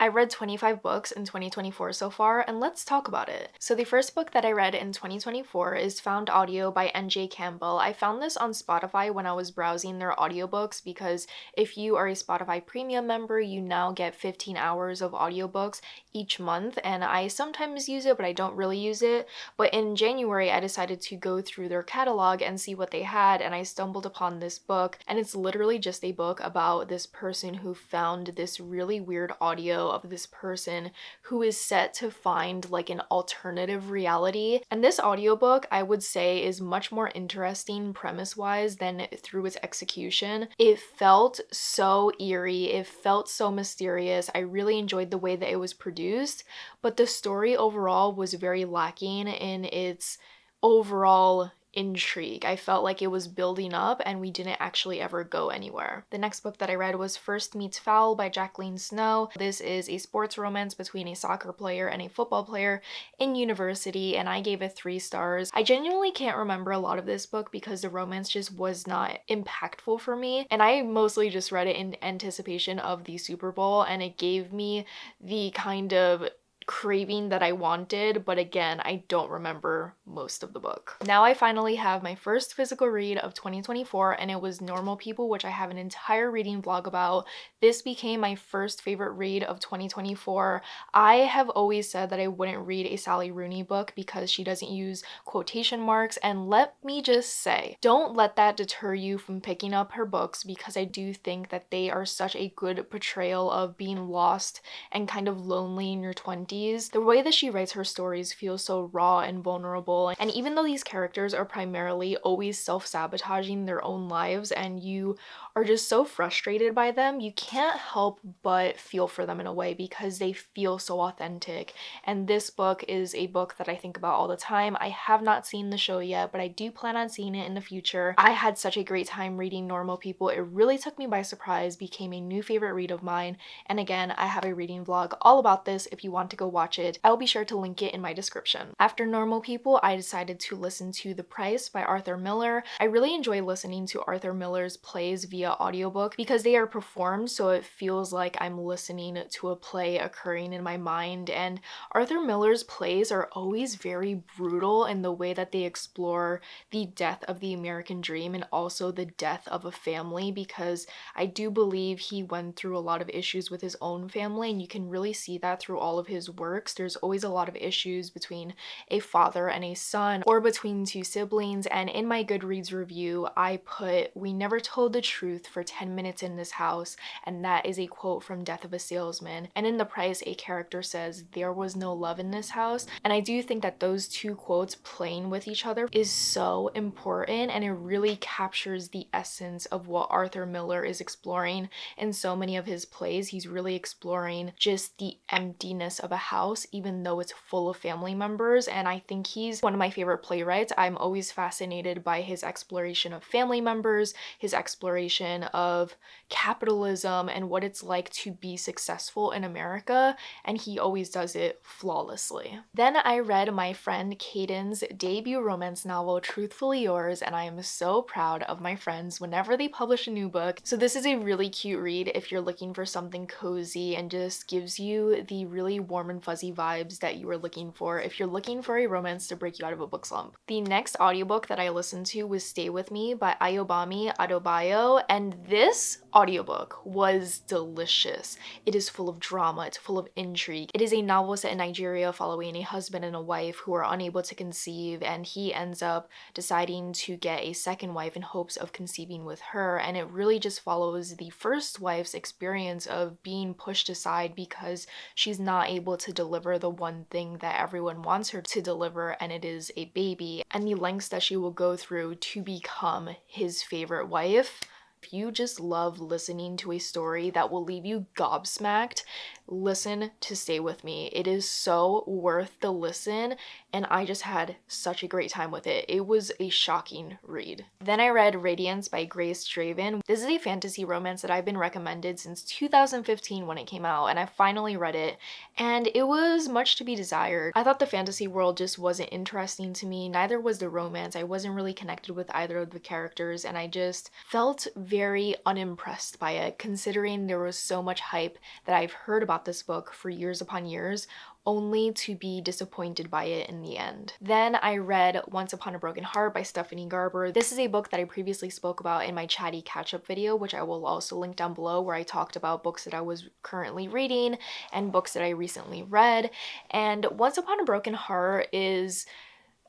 I read 25 books in 2024 so far, and let's talk about it. So the first book that I read in 2024 is Found Audio by N.J. Campbell. I found this on Spotify when I was browsing their audiobooks because if you are a Spotify premium member, you now get 15 hours of audiobooks each month, and I sometimes use it, but I don't really use it. But in January, I decided to go through their catalog and see what they had, and I stumbled upon this book, and it's literally just a book about this person who found this really weird audio of this person who is set to find like an alternative reality. And this audiobook, I would say, is much more interesting premise-wise than through its execution. It felt so eerie, it felt so mysterious. I really enjoyed the way that it was produced, but the story overall was very lacking in its overall intrigue. I felt like it was building up and we didn't actually ever go anywhere. The next book that I read was First Meets Foul by Jacqueline Snow. This is a sports romance between a soccer player and a football player in university, and I gave it 3 stars. I genuinely can't remember a lot of this book because the romance just was not impactful for me, and I mostly just read it in anticipation of the Super Bowl, and it gave me the kind of craving that I wanted, but again, I don't remember most of the book. Now I finally have my first physical read of 2024, and it was Normal People, which I have an entire reading vlog about. This became my first favorite read of 2024. I have always said that I wouldn't read a Sally Rooney book because she doesn't use quotation marks, and let me just say, don't let that deter you from picking up her books, because I do think that they are such a good portrayal of being lost and kind of lonely in your 20s. The way that she writes her stories feels so raw and vulnerable, and even though these characters are primarily always self-sabotaging their own lives and you are just so frustrated by them, you can't help but feel for them in a way because they feel so authentic. And this book is a book that I think about all the time. I have not seen the show yet, but I do plan on seeing it in the future. I had such a great time reading Normal People. It really took me by surprise, became a new favorite read of mine, and again, I have a reading vlog all about this if you want to go watch it. I will be sure to link it in my description. After Normal People, I decided to listen to The Price by Arthur Miller. I really enjoy listening to Arthur Miller's plays via audiobook because they are performed, so it feels like I'm listening to a play occurring in my mind. And Arthur Miller's plays are always very brutal in the way that they explore the death of the American dream and also the death of a family, because I do believe he went through a lot of issues with his own family, and you can really see that through all of his works. There's always a lot of issues between a father and a son, or between 2 siblings, and in my Goodreads review, I put, "We never told the truth for 10 minutes in this house," and that is a quote from Death of a Salesman. And in The Price, a character says, "There was no love in this house," and I do think that those 2 quotes playing with each other is so important, and it really captures the essence of what Arthur Miller is exploring in so many of his plays. He's really exploring just the emptiness of a house, even though it's full of family members, and I think he's one of my favorite playwrights. I'm always fascinated by his exploration of family members, his exploration of capitalism and what it's like to be successful in America, and he always does it flawlessly. Then I read my friend Caden's debut romance novel, Truthfully Yours, and I am so proud of my friends whenever they publish a new book. So this is a really cute read if you're looking for something cozy and just gives you the really warm and fuzzy vibes that you were looking for if you're looking for a romance to break you out of a book slump. The next audiobook that I listened to was Stay With Me by Ayobami Adebayo, and this audiobook was delicious. It is full of drama, it's full of intrigue. It is a novel set in Nigeria following a husband and a wife who are unable to conceive, and he ends up deciding to get a second wife in hopes of conceiving with her, and it really just follows the first wife's experience of being pushed aside because she's not able to deliver the one thing that everyone wants her to deliver, and it is a baby, and the lengths that she will go through to become his favorite wife. If you just love listening to a story that will leave you gobsmacked, listen to Stay With Me. It is so worth the listen, and I just had such a great time with it. It was a shocking read. Then I read Radiance by Grace Draven. This is a fantasy romance that I've been recommended since 2015 when it came out, and I finally read it, and it was much to be desired. I thought the fantasy world just wasn't interesting to me, neither was the romance. I wasn't really connected with either of the characters, and I just felt very unimpressed by it, considering there was so much hype that I've heard about this book for years upon years, only to be disappointed by it in the end. Then I read Once Upon a Broken Heart by Stephanie Garber. This is a book that I previously spoke about in my Chatty catch-up video, which I will also link down below, where I talked about books that I was currently reading and books that I recently read. And Once Upon a Broken Heart is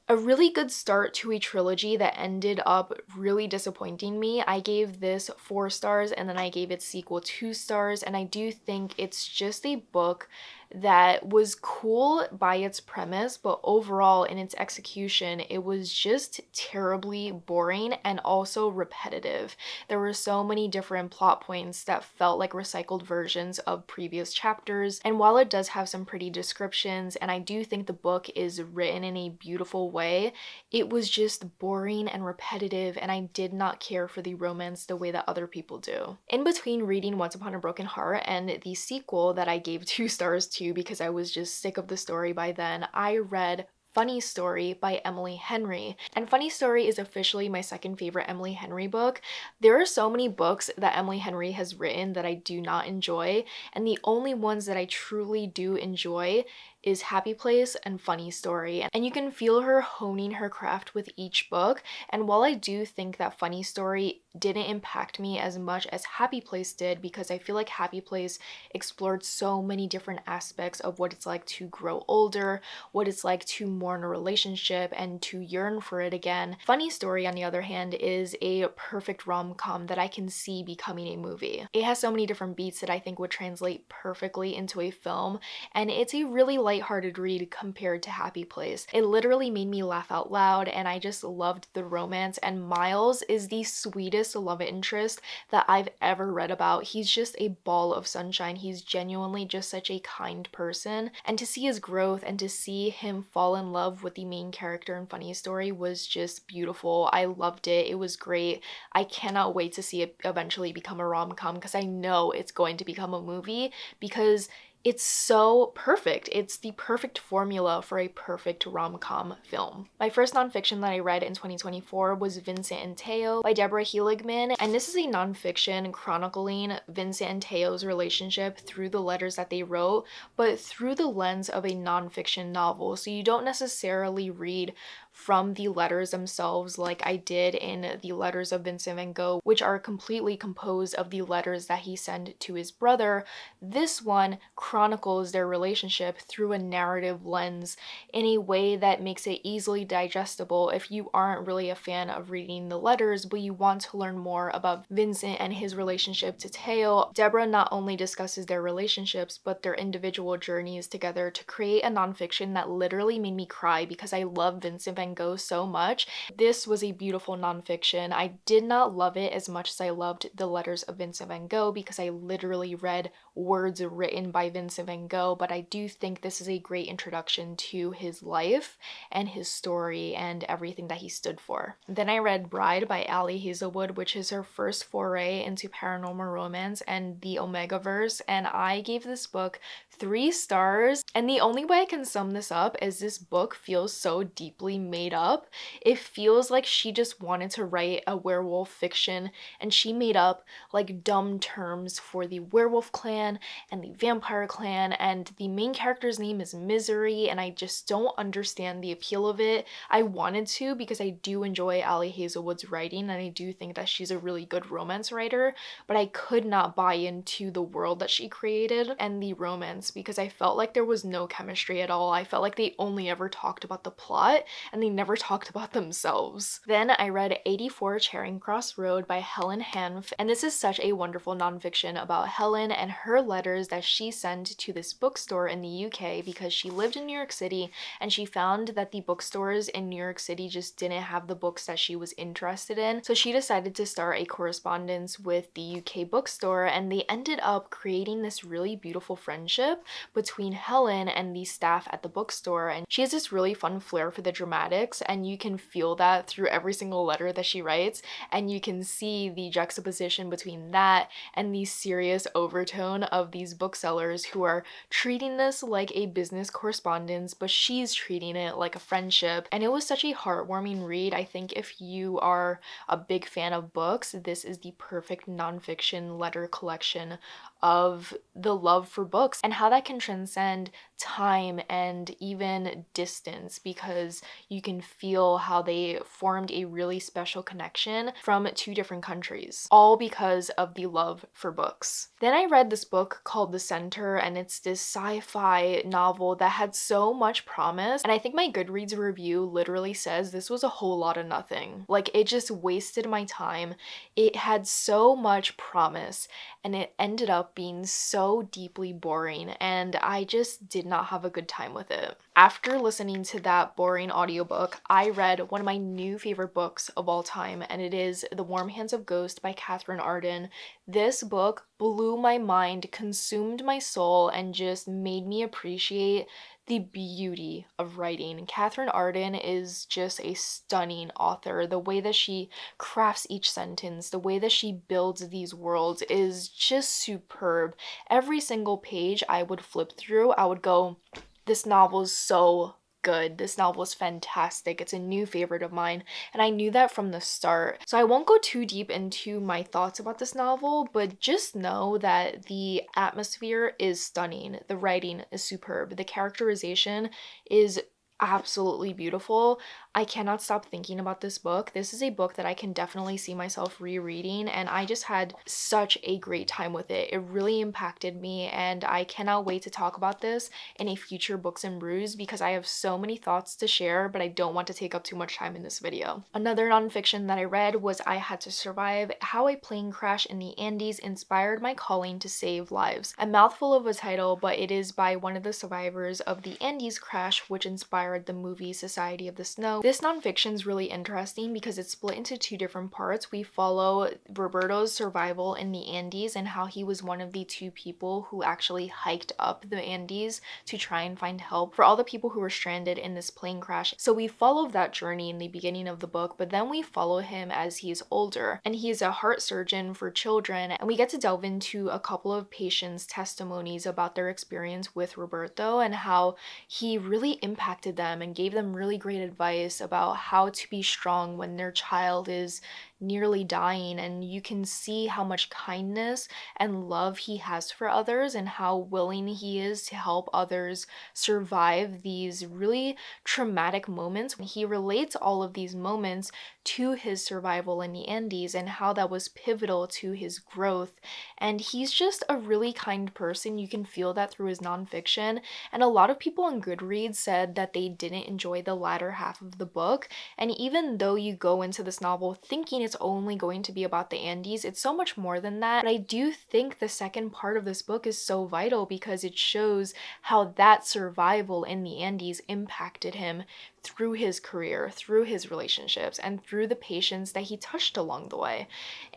a really good start to a trilogy that ended up really disappointing me. I gave this 4 stars and then I gave its sequel 2 stars, and I do think it's just a book that was cool by its premise, but overall in its execution, it was just terribly boring and also repetitive. There were so many different plot points that felt like recycled versions of previous chapters, and while it does have some pretty descriptions, and I do think the book is written in a beautiful way, it was just boring and repetitive, and I did not care for the romance the way that other people do. In between reading Once Upon a Broken Heart and the sequel that I gave 2 stars to because I was just sick of the story by then, I read Funny Story by Emily Henry. And Funny Story is officially my second favorite Emily Henry book. There are so many books that Emily Henry has written that I do not enjoy, and the only ones that I truly do enjoy is Happy Place and Funny Story. And you can feel her honing her craft with each book. And while I do think that Funny Story didn't impact me as much as Happy Place did, because I feel like Happy Place explored so many different aspects of what it's like to grow older, what it's like to mourn a relationship and to yearn for it again. Funny Story, on the other hand, is a perfect rom-com that I can see becoming a movie. It has so many different beats that I think would translate perfectly into a film, and it's a really lighthearted read compared to Happy Place. It literally made me laugh out loud, and I just loved the romance, and Miles is the sweetest love interest that I've ever read about. He's just a ball of sunshine. He's genuinely just such a kind person, and to see his growth and to see him fall in love with the main character in Funny Story was just beautiful. I loved it. It was great. I cannot wait to see it eventually become a rom-com, because I know it's going to become a movie, because it's so perfect. It's the perfect formula for a perfect rom-com film. My first nonfiction that I read in 2024 was Vincent and Teo by Deborah Heligman, and this is a nonfiction chronicling Vincent and Teo's relationship through the letters that they wrote, but through the lens of a nonfiction novel. So you don't necessarily read from the letters themselves like I did in the Letters of Vincent van Gogh, which are completely composed of the letters that he sent to his brother. This one chronicles their relationship through a narrative lens in a way that makes it easily digestible if you aren't really a fan of reading the letters, but you want to learn more about Vincent and his relationship to Teo. Deborah not only discusses their relationships, but their individual journeys together to create a nonfiction that literally made me cry, because I love Vincent van Gogh so much. This was a beautiful nonfiction. I did not love it as much as I loved the Letters of Vincent van Gogh, because I literally read words written by Vincent van Gogh, but I do think this is a great introduction to his life and his story and everything that he stood for. Then I read Bride by Ali Hazelwood, which is her first foray into paranormal romance and the Omegaverse, and I gave this book 3 stars. And the only way I can sum this up is this book feels so deeply made up. It feels like she just wanted to write a werewolf fiction, and she made up like dumb terms for the werewolf clan and the vampire clan, and the main character's name is Misery, and I just don't understand the appeal of it. I wanted to, because I do enjoy Ali Hazelwood's writing, and I do think that she's a really good romance writer, but I could not buy into the world that she created and the romance, because I felt like there was no chemistry at all. I felt like they only ever talked about the plot and they never talked about themselves. Then I read 84 Charing Cross Road by Helen Hanff, and this is such a wonderful nonfiction about Helen and her letters that she sent to this bookstore in the UK, because she lived in New York City and she found that the bookstores in New York City just didn't have the books that she was interested in. So she decided to start a correspondence with the UK bookstore, and they ended up creating this really beautiful friendship between Helen and the staff at the bookstore. And she has this really fun flair for the dramatics, and you can feel that through every single letter that she writes, and you can see the juxtaposition between that and the serious overtone one of these booksellers who are treating this like a business correspondence, but she's treating it like a friendship. And it was such a heartwarming read. I think if you are a big fan of books, this is the perfect nonfiction letter collection of the love for books and how that can transcend time and even distance, because you can feel how they formed a really special connection from two different countries, all because of the love for books. Then I read this book called The Center, and it's this sci-fi novel that had so much promise, and I think my Goodreads review literally says this was a whole lot of nothing. Like, it just wasted my time. It had so much promise, and it ended up being so deeply boring, and I just did not have a good time with it. After listening to that boring audiobook, I read one of my new favorite books of all time, and it is The Warm Hands of Ghost by Katherine Arden. This book blew my mind, consumed my soul, and just made me appreciate the beauty of writing. Katherine Arden is just a stunning author. The way that she crafts each sentence, the way that she builds these worlds is just superb. Every single page I would flip through, I would go, this novel is so good. This novel is fantastic. It's a new favorite of mine, and I knew that from the start. So I won't go too deep into my thoughts about this novel, but just know that the atmosphere is stunning. The writing is superb. The characterization is absolutely beautiful. I cannot stop thinking about this book. This is a book that I can definitely see myself rereading, and I just had such a great time with it. It really impacted me, and I cannot wait to talk about this in a future Books and Brews because I have so many thoughts to share, but I don't want to take up too much time in this video. Another nonfiction that I read was I Had to Survive: How a Plane Crash in the Andes Inspired My Calling to Save Lives. A mouthful of a title, but it is by one of the survivors of the Andes crash, which inspired the movie Society of the Snow. This nonfiction is really interesting because it's split into two different parts. We follow Roberto's survival in the Andes and how he was one of the two people who actually hiked up the Andes to try and find help for all the people who were stranded in this plane crash. So we follow that journey in the beginning of the book, but then we follow him as he is older, and he is a heart surgeon for children, and we get to delve into a couple of patients' testimonies about their experience with Roberto and how he really impacted them and gave them really great advice about how to be strong when their child is nearly dying. And you can see how much kindness and love he has for others and how willing he is to help others survive these really traumatic moments. He relates all of these moments to his survival in the Andes and how that was pivotal to his growth. And he's just a really kind person. You can feel that through his nonfiction. And a lot of people on Goodreads said that they didn't enjoy the latter half of the book. And even though you go into this novel thinking it's only going to be about the Andes, it's so much more than that. But I do think the second part of this book is so vital because it shows how that survival in the Andes impacted him through his career, through his relationships, and through the patients that he touched along the way.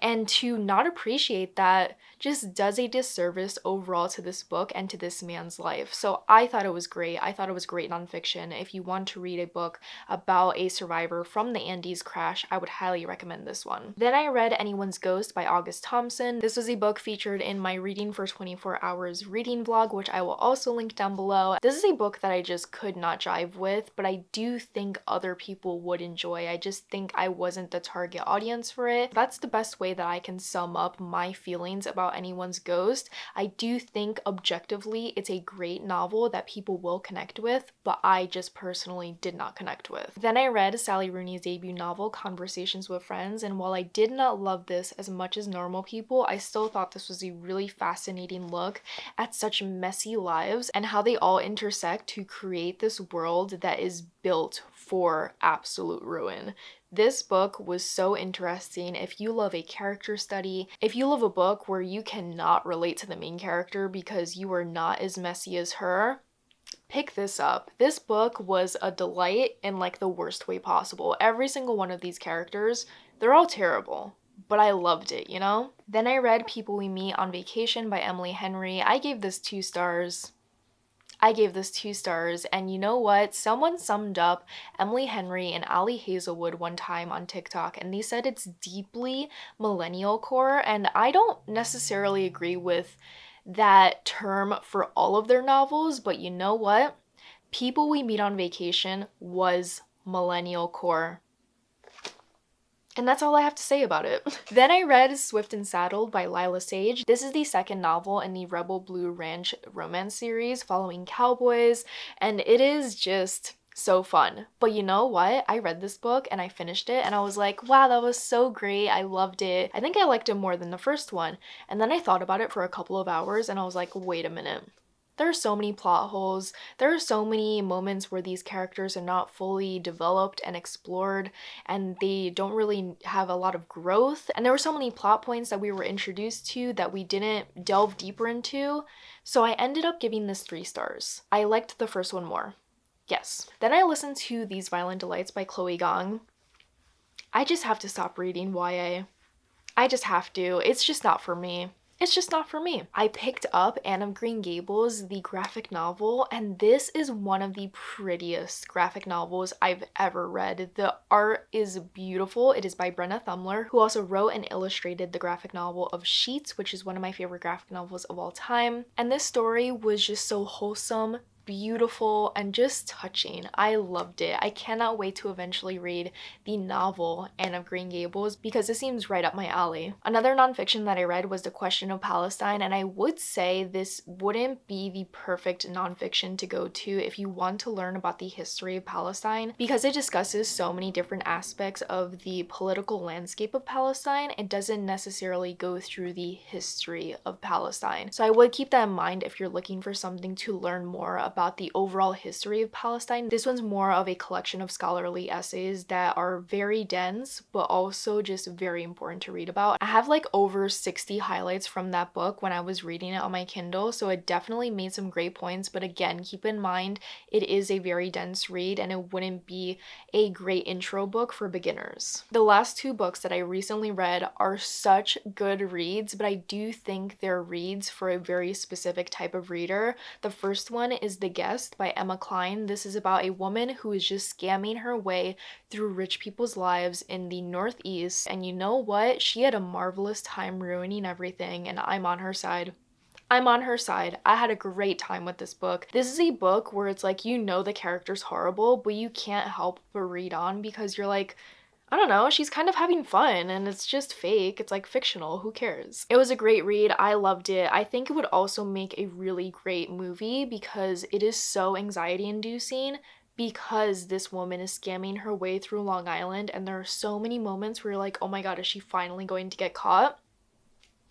And to not appreciate that just does a disservice overall to this book and to this man's life. So I thought it was great. I thought it was great nonfiction. If you want to read a book about a survivor from the Andes crash, I would highly recommend this one. Then I read Anyone's Ghost by August Thompson. This was a book featured in my Reading for 24 Hours reading vlog, which I will also link down below. This is a book that I just could not jive with, but I do think other people would enjoy. I just think I wasn't the target audience for it. That's the best way that I can sum up my feelings about Anyone's Ghost. I do think objectively it's a great novel that people will connect with, but I just personally did not connect with. Then I read Sally Rooney's debut novel, Conversations with Friends, and while I did not love this as much as normal people, I still thought this was a really fascinating look at such messy lives and how they all intersect to create this world that is built for absolute ruin. This book was so interesting. If you love a character study, if you love a book where you cannot relate to the main character because you are not as messy as her, pick this up. This book was a delight in like the worst way possible. Every single one of these characters, they're all terrible, but I loved it, you know? Then I read People We Meet on Vacation by Emily Henry. I gave this 2 stars. And you know what? Someone summed up Emily Henry and Ali Hazelwood one time on TikTok, and they said it's deeply millennial core, and I don't necessarily agree with that term for all of their novels, but you know what? People We Meet on Vacation was millennial core. And that's all I have to say about it. Then I read Swift and Saddled by Lila Sage. This is the second novel in the Rebel Blue Ranch romance series following cowboys, and it is just so fun. But you know what? I read this book and I finished it and I was like, wow, that was so great. I loved it. I think I liked it more than the first one. And then I thought about it for a couple of hours and I was like, wait a minute. There are so many plot holes. There are so many moments where these characters are not fully developed and explored, and they don't really have a lot of growth. And there were so many plot points that we were introduced to that we didn't delve deeper into. So I ended up giving this 3 stars. I liked the first one more. Yes. Then I listened to These Violent Delights by Chloe Gong. I just have to stop reading YA. I just have to. It's just not for me. It's just not for me. I picked up Anne of Green Gables, the graphic novel, and this is one of the prettiest graphic novels I've ever read. The art is beautiful. It is by Brenna Thumler, who also wrote and illustrated the graphic novel of Sheets, which is one of my favorite graphic novels of all time. And this story was just so wholesome, beautiful, and just touching. I loved it. I cannot wait to eventually read the novel Anne of Green Gables because it seems right up my alley. Another nonfiction that I read was The Question of Palestine, and I would say this wouldn't be the perfect nonfiction to go to if you want to learn about the history of Palestine because it discusses so many different aspects of the political landscape of Palestine. It doesn't necessarily go through the history of Palestine. So I would keep that in mind if you're looking for something to learn more about the overall history of Palestine. This one's more of a collection of scholarly essays that are very dense, but also just very important to read about. I have like over 60 highlights from that book when I was reading it on my Kindle, so it definitely made some great points, but again, keep in mind it is a very dense read and it wouldn't be a great intro book for beginners. The last 2 books that I recently read are such good reads, but I do think they're reads for a very specific type of reader. The first one is The Guest by Emma Cline. This is about a woman who is just scamming her way through rich people's lives in the Northeast, and you know what? She had a marvelous time ruining everything, and I'm on her side. I'm on her side. I had a great time with this book. This is a book where it's like, you know the character's horrible, but you can't help but read on because you're like, I don't know, she's kind of having fun and it's just fake. It's like fictional. Who cares? It was a great read. I loved it. I think it would also make a really great movie because it is so anxiety inducing because this woman is scamming her way through Long Island and there are so many moments where you're like, oh my god, is she finally going to get caught?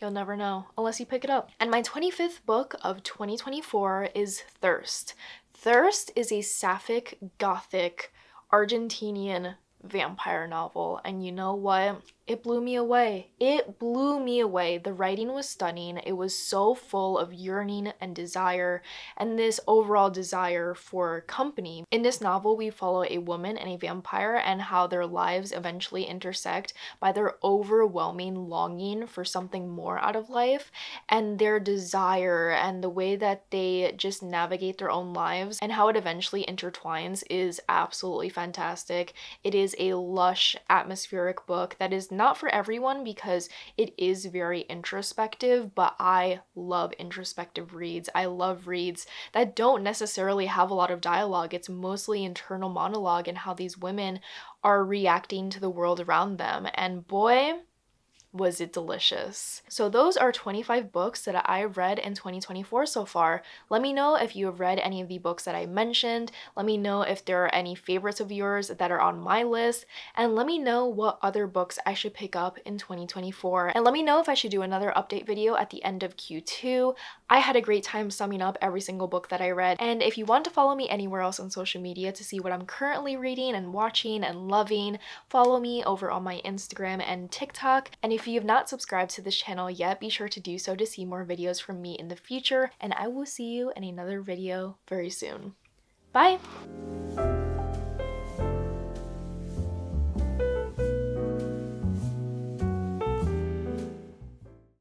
You'll never know unless you pick it up. And my 25th book of 2024 is Thirst. Thirst is a sapphic, gothic, Argentinian vampire novel, and you know what? It blew me away. It blew me away. The writing was stunning. It was so full of yearning and desire and this overall desire for company. In this novel, we follow a woman and a vampire and how their lives eventually intersect by their overwhelming longing for something more out of life and their desire and the way that they just navigate their own lives and how it eventually intertwines is absolutely fantastic. It is a lush, atmospheric book that is not for everyone because it is very introspective, but I love introspective reads. I love reads that don't necessarily have a lot of dialogue. It's mostly internal monologue and how these women are reacting to the world around them. And boy, was it delicious. So those are 25 books that I've read in 2024 so far. Let me know if you have read any of the books that I mentioned. Let me know if there are any favorites of yours that are on my list. And let me know what other books I should pick up in 2024. And let me know if I should do another update video at the end of Q2. I had a great time summing up every single book that I read. And if you want to follow me anywhere else on social media to see what I'm currently reading and watching and loving, follow me over on my Instagram and TikTok. And if you have not subscribed to this channel yet, be sure to do so to see more videos from me in the future, and I will see you in another video very soon. Bye!